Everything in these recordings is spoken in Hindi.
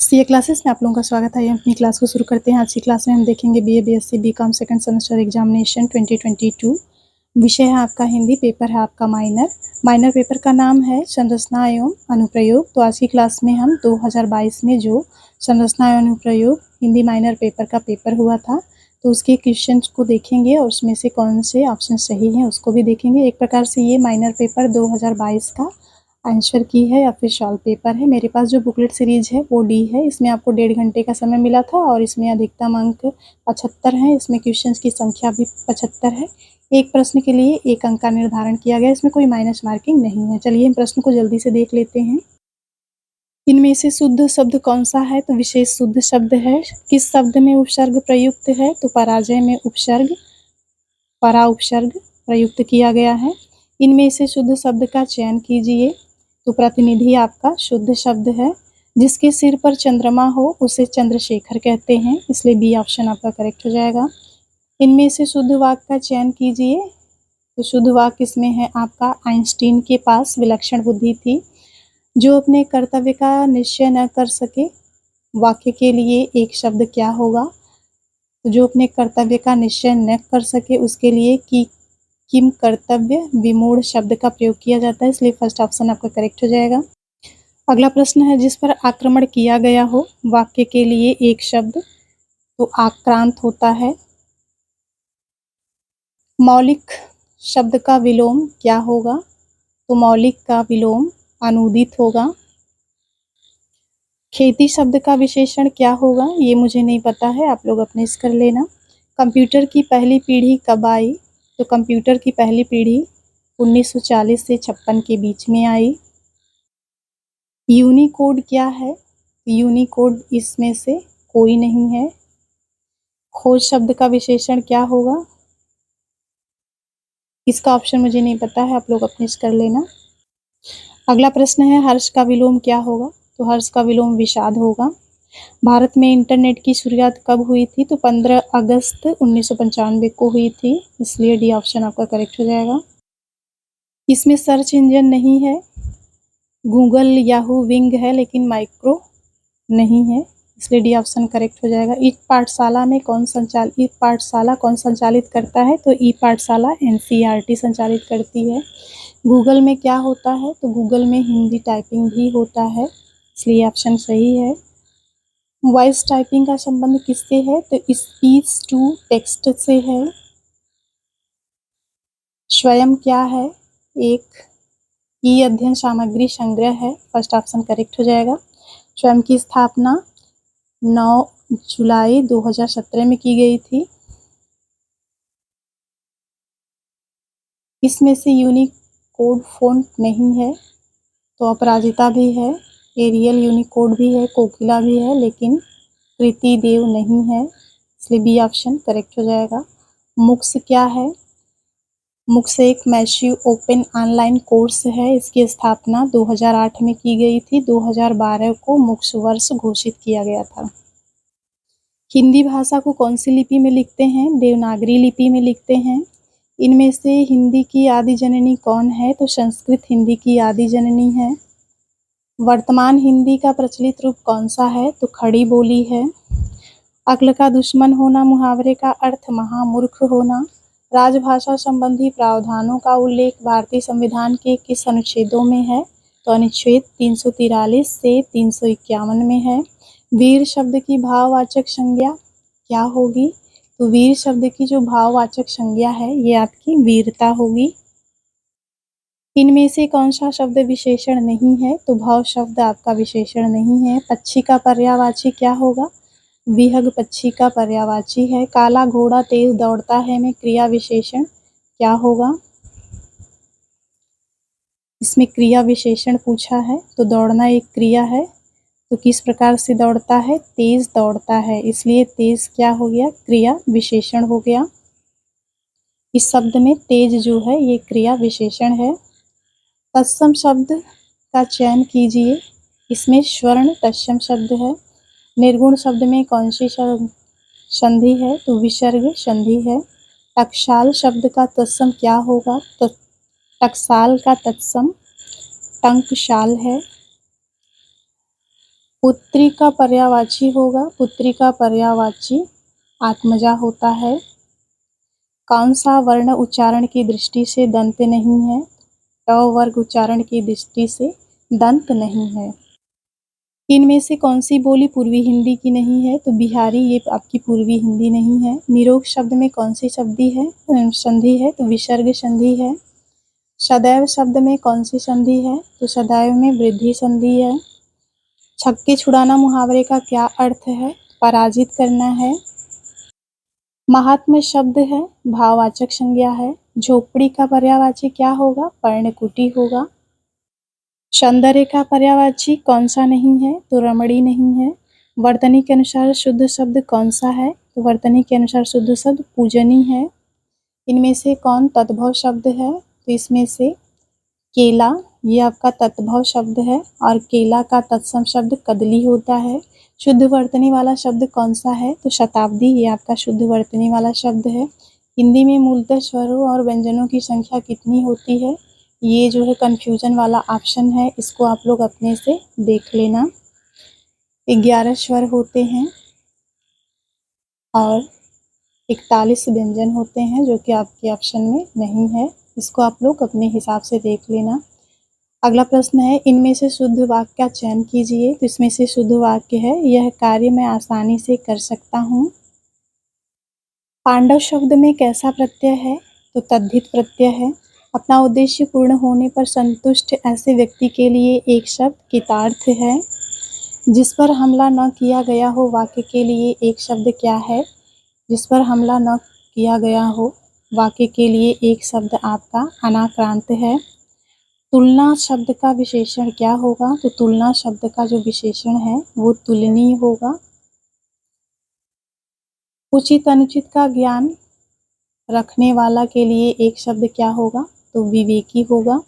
सीए क्लासेस में आप लोगों का स्वागत है। अपनी क्लास को शुरू करते हैं। आज की क्लास में हम देखेंगे BA BSc BCom second semester examination 2022। विषय है आपका हिंदी, पेपर है आपका माइनर पेपर का नाम है संरचना एवं अनुप्रयोग। तो आज की क्लास में हम 2022 में जो संरचना एवं अनुप्रयोग हिंदी माइनर पेपर का पेपर हुआ था तो उसके क्वेश्चन को देखेंगे और उसमें से कौन से ऑप्शन सही हैं उसको भी देखेंगे। एक प्रकार से ये माइनर पेपर 2022 का आंसर की है या फिर सॉल्व पेपर है। मेरे पास जो बुकलेट सीरीज है वो डी है। इसमें आपको 1.5 घंटे का समय मिला था और इसमें अधिकतम अंक 75 हैं। इसमें क्वेश्चंस की संख्या भी 75 है। एक प्रश्न के लिए 1 अंक का निर्धारण किया गया। इसमें कोई माइनस मार्किंग नहीं है। चलिए इन प्रश्न को जल्दी से देख लेते हैं। इनमें से शुद्ध शब्द कौन सा है? तो विशेष शुद्ध शब्द है। किस शब्द में उपसर्ग प्रयुक्त है? तो पराजय में उपसर्ग, परा उपसर्ग प्रयुक्त किया गया है। इनमें से शुद्ध शब्द का चयन कीजिए। तो प्रतिनिधि आपका शुद्ध शब्द है। जिसके सिर पर चंद्रमा हो उसे चंद्रशेखर कहते हैं, इसलिए बी ऑप्शन आपका करेक्ट हो जाएगा। इनमें से शुद्ध वाक्य का चयन कीजिए। तो शुद्ध वाक्य इसमें है आपका आइंस्टीन के पास विलक्षण बुद्धि थी। जो अपने कर्तव्य का निश्चय न कर सके, वाक्य के लिए एक शब्द क्या होगा? तो जो अपने कर्तव्य का निश्चय न कर सके उसके लिए किम कर्तव्य विमूढ़ शब्द का प्रयोग किया जाता है, इसलिए फर्स्ट ऑप्शन आपका करेक्ट हो जाएगा। अगला प्रश्न है जिस पर आक्रमण किया गया हो, वाक्य के लिए एक शब्द। तो आक्रांत होता है। मौलिक शब्द का विलोम क्या होगा? तो मौलिक का विलोम अनुदित होगा। खेती शब्द का विशेषण क्या होगा? ये मुझे नहीं पता है, आप लोग अपने कर लेना। कंप्यूटर की पहली पीढ़ी कब आई? तो कंप्यूटर की पहली पीढ़ी 1940 से 56 के बीच में आई। यूनिकोड क्या है? यूनिकोड इसमें से कोई नहीं है। खोज शब्द का विशेषण क्या होगा? इसका ऑप्शन मुझे नहीं पता है, आप लोग अपने कर लेना। अगला प्रश्न है हर्ष का विलोम क्या होगा? तो हर्ष का विलोम विषाद होगा। भारत में इंटरनेट की शुरुआत कब हुई थी? तो 15 अगस्त 1995 को हुई थी, इसलिए डी ऑप्शन आपका करेक्ट हो जाएगा। इसमें सर्च इंजन नहीं है। गूगल, याहू, विंग है लेकिन माइक्रो नहीं है, इसलिए डी ऑप्शन करेक्ट हो जाएगा। ई पाठशाला कौन संचालित करता है? तो ई पाठशाला एनसीईआरटी संचालित करती है। गूगल में क्या होता है? तो गूगल में हिंदी टाइपिंग भी होता है, इसलिए ऑप्शन सही है। वॉइस टाइपिंग का संबंध किससे है? तो स्पीच टू टेक्स्ट से है। स्वयं क्या है? एक ई अध्ययन सामग्री संग्रह है, फर्स्ट ऑप्शन करेक्ट हो जाएगा। स्वयं की स्थापना 9 जुलाई 2017 में की गई थी। इसमें से यूनिकोड फ़ॉन्ट नहीं है, तो अपराजिता भी है, एरियल यूनिकोड भी है, कोकिला भी है, लेकिन कृति देव नहीं है, इसलिए बी ऑप्शन करेक्ट हो जाएगा। मुक्स क्या है? मुक्स एक मैसिव ओपन ऑनलाइन कोर्स है। इसकी स्थापना 2008 में की गई थी। 2012 को मुक्स वर्ष घोषित किया गया था। हिंदी भाषा को कौन सी लिपि में लिखते हैं? देवनागरी लिपि में लिखते हैं। इनमें से हिंदी की आदि जननी कौन है? तो संस्कृत हिंदी की आदि जननी है। वर्तमान हिंदी का प्रचलित रूप कौन सा है? तो खड़ी बोली है। अक्ल का दुश्मन होना मुहावरे का अर्थ महामूर्ख होना। राजभाषा संबंधी प्रावधानों का उल्लेख भारतीय संविधान के किस अनुच्छेदों में है? तो अनुच्छेद 343 से 351 में है। वीर शब्द की भाववाचक संज्ञा क्या होगी? तो वीर शब्द की जो भाववाचक संज्ञा है ये आपकी वीरता होगी। इनमें से कौन सा शब्द विशेषण नहीं है? तो भाव शब्द आपका विशेषण नहीं है। पक्षी का पर्यायवाची क्या होगा? विहग पक्षी का पर्यायवाची है। काला घोड़ा तेज दौड़ता है में क्रिया विशेषण क्या होगा? इसमें क्रिया विशेषण पूछा है, तो दौड़ना एक क्रिया है, तो किस प्रकार से दौड़ता है? तेज दौड़ता है, इसलिए तेज क्या हो गया? क्रिया विशेषण हो गया। इस शब्द में तेज जो है ये क्रिया विशेषण है। तत्सम शब्द का चयन कीजिए। इसमें स्वर्ण तत्सम शब्द है। निर्गुण शब्द में कौन सी संधि है? तो विसर्ग संधि है। टकसाल शब्द का तत्सम क्या होगा? तो टकसाल का तत्सम टंकशाल है। पुत्री का पर्यायवाची होगा, पुत्री का पर्यायवाची आत्मजा होता है। कौन सा वर्ण उच्चारण की दृष्टि से दंत नहीं है? ट वर्ग उच्चारण की दृष्टि से दंत नहीं है। इनमें से कौन सी बोली पूर्वी हिंदी की नहीं है? तो बिहारी ये आपकी पूर्वी हिंदी नहीं है। निरोग शब्द में कौन सी संधि है? तो विसर्ग संधि है। सदैव शब्द में कौन सी संधि है? तो सदैव में वृद्धि संधि है। छक्के छुड़ाना मुहावरे का क्या अर्थ है? पराजित करना है। महात्म्य शब्द है, भाववाचक संज्ञा है। झोपड़ी का पर्यायवाची क्या होगा? पर्णकुटी होगा। सौंदर्य का पर्यायवाची कौन सा नहीं है? तो रमणी नहीं है। वर्तनी के अनुसार शुद्ध शब्द कौन सा है? तो वर्तनी के अनुसार शुद्ध शब्द पूजनी है। इनमें से कौन तद्भव शब्द है? तो इसमें से केला ये आपका तद्भव शब्द है और केला का तत्सम शब्द कदली होता है। शुद्ध वर्तनी वाला शब्द कौन सा है? तो शताब्दी ये आपका शुद्ध वर्तनी वाला शब्द है। हिंदी में मूलतः स्वरों और व्यंजनों की संख्या कितनी होती है? ये जो है कंफ्यूजन वाला ऑप्शन है, इसको आप लोग अपने से देख लेना। 11 स्वर होते हैं और 41 व्यंजन होते हैं जो कि आपके ऑप्शन में नहीं है, इसको आप लोग अपने हिसाब से देख लेना। अगला प्रश्न है, इनमें से शुद्ध वाक्य का चयन कीजिए। तो इसमें से शुद्ध वाक्य है, यह कार्य मैं आसानी से कर सकता हूँ। पांडव शब्द में कैसा प्रत्यय है? तो तद्धित प्रत्यय है। अपना उद्देश्य पूर्ण होने पर संतुष्ट ऐसे व्यक्ति के लिए एक शब्द कितार्थ है। जिस पर हमला न किया गया हो वाक्य के लिए एक शब्द क्या है? जिस पर हमला न किया गया हो वाक्य के लिए एक शब्द आपका अनाक्रांत है। तुलना शब्द का विशेषण क्या होगा? तो तुलना शब्द का जो विशेषण है वो तुलनीय होगा। उचित अनुचित का ज्ञान रखने वाला के लिए एक शब्द क्या होगा? तो विवेकी होगा।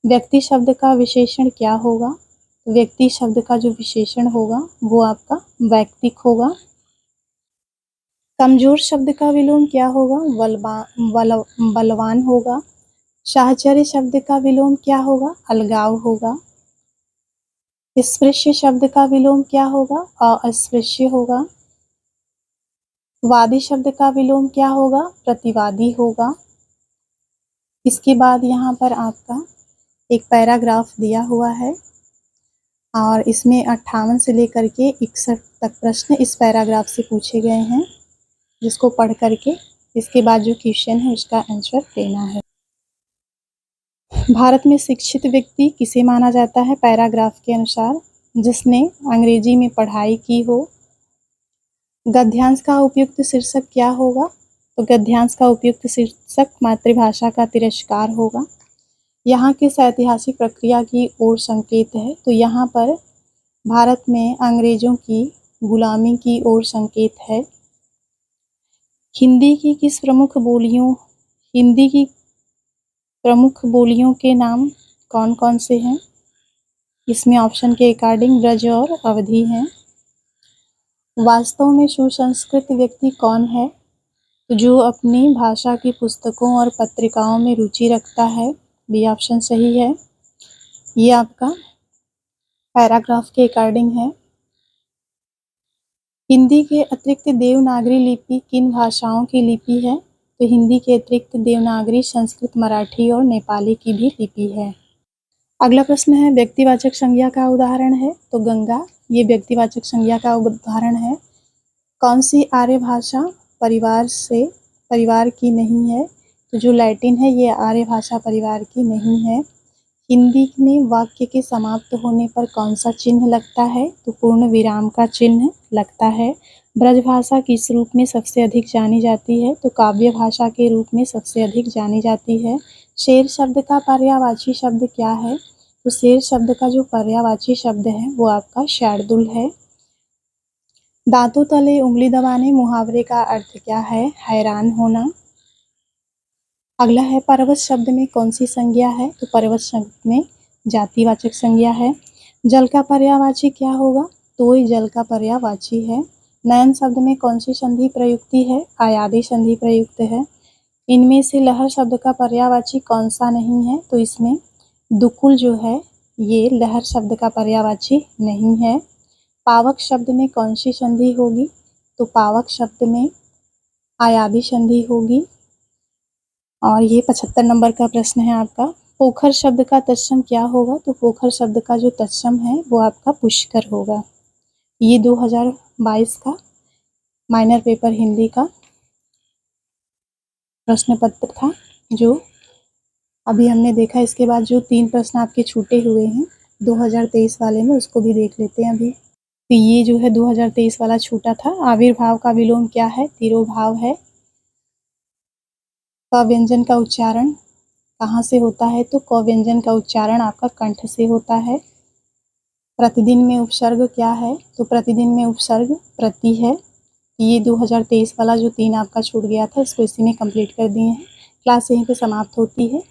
व्यक्ति शब्द का विशेषण क्या होगा? व्यक्ति शब्द का जो विशेषण होगा वो आपका वैयक्तिक होगा। कमजोर शब्द का विलोम क्या होगा? बलवान होगा। साहचर्य शब्द का विलोम क्या होगा? अलगाव होगा। स्पृश्य शब्द का विलोम क्या होगा? अस्पृश्य होगा। वादी शब्द का विलोम क्या होगा? प्रतिवादी होगा। इसके बाद यहाँ पर आपका एक पैराग्राफ दिया हुआ है और इसमें 58 से लेकर के 61 तक प्रश्न इस पैराग्राफ से पूछे गए हैं, जिसको पढ़ करके इसके बाद जो क्वेश्चन है उसका आंसर देना है। भारत में शिक्षित व्यक्ति किसे माना जाता है? पैराग्राफ के अनुसार जिसने अंग्रेजी में पढ़ाई की हो। गद्यांश का उपयुक्त शीर्षक क्या होगा? तो गद्यांश का उपयुक्त शीर्षक मातृभाषा का तिरस्कार होगा। यहाँ किस ऐतिहासिक प्रक्रिया की ओर संकेत है? तो यहाँ पर भारत में अंग्रेजों की गुलामी की ओर संकेत है। हिंदी की प्रमुख बोलियों के नाम कौन कौन से हैं? इसमें ऑप्शन के अकॉर्डिंग ब्रज और अवधी हैं। वास्तव में सुसंस्कृत व्यक्ति कौन है? जो अपनी भाषा की पुस्तकों और पत्रिकाओं में रुचि रखता है। बी ऑप्शन सही है। ये आपका पैराग्राफ के अकॉर्डिंग है। हिंदी के अतिरिक्त देवनागरी लिपि किन भाषाओं की लिपि है? तो हिंदी के अतिरिक्त देवनागरी संस्कृत, मराठी और नेपाली की भी लिपि है। अगला प्रश्न है, व्यक्तिवाचक संज्ञा का उदाहरण है। तो गंगा ये व्यक्तिवाचक संज्ञा का उदाहरण है। कौन सी आर्य भाषा परिवार की नहीं है? तो जो लैटिन है ये आर्य भाषा परिवार की नहीं है। हिंदी में वाक्य के समाप्त होने पर कौन सा चिन्ह लगता है? तो पूर्ण विराम का चिन्ह लगता है। ब्रजभाषा किस रूप में सबसे अधिक जानी जाती है? तो काव्य भाषा के रूप में सबसे अधिक जानी जाती है। शेर शब्द का पर्यायवाची शब्द क्या है? तो शेर शब्द का जो पर्यायवाची शब्द है वो आपका शार्दुल है। दांतों तले उंगली दबाने मुहावरे का अर्थ क्या है? हैरान होना। अगला है, पर्वत शब्द में कौन सी संज्ञा है? तो पर्वत शब्द में जातिवाचक संज्ञा है। जल का पर्यायवाची क्या होगा? तो जल का पर्यायवाची है। नयन शब्द में कौन सी संधि प्रयुक्ति है? आयादी संधि प्रयुक्त है। इनमें से लहर शब्द का पर्यायवाची कौन सा नहीं है? तो इसमें दुकुल जो है ये लहर शब्द का पर्यायवाची नहीं है। पावक शब्द में कौन सी संधि होगी? तो पावक शब्द में आयादी संधि होगी। और ये 75 नंबर का प्रश्न है आपका। पोखर शब्द का तत्सम क्या होगा? तो पोखर शब्द का जो तत्सम है वो आपका पुष्कर होगा। ये 2022 का माइनर पेपर हिंदी का प्रश्न पत्र था जो अभी हमने देखा। इसके बाद जो 3 प्रश्न आपके छूटे हुए हैं 2023 वाले में, उसको भी देख लेते हैं अभी। तो ये जो है 2023 वाला छूटा था। आविर्भाव का विलोम क्या है? तिरोभाव है। क व्यंजन का उच्चारण कहाँ से होता है? तो क व्यंजन का उच्चारण आपका कंठ से होता है। प्रतिदिन में उपसर्ग क्या है? तो प्रतिदिन में उपसर्ग प्रति है। ये 2023 वाला जो 3 आपका छूट गया था, इसको इसी में कंप्लीट कर दिए हैं। क्लास यहीं पे समाप्त होती है।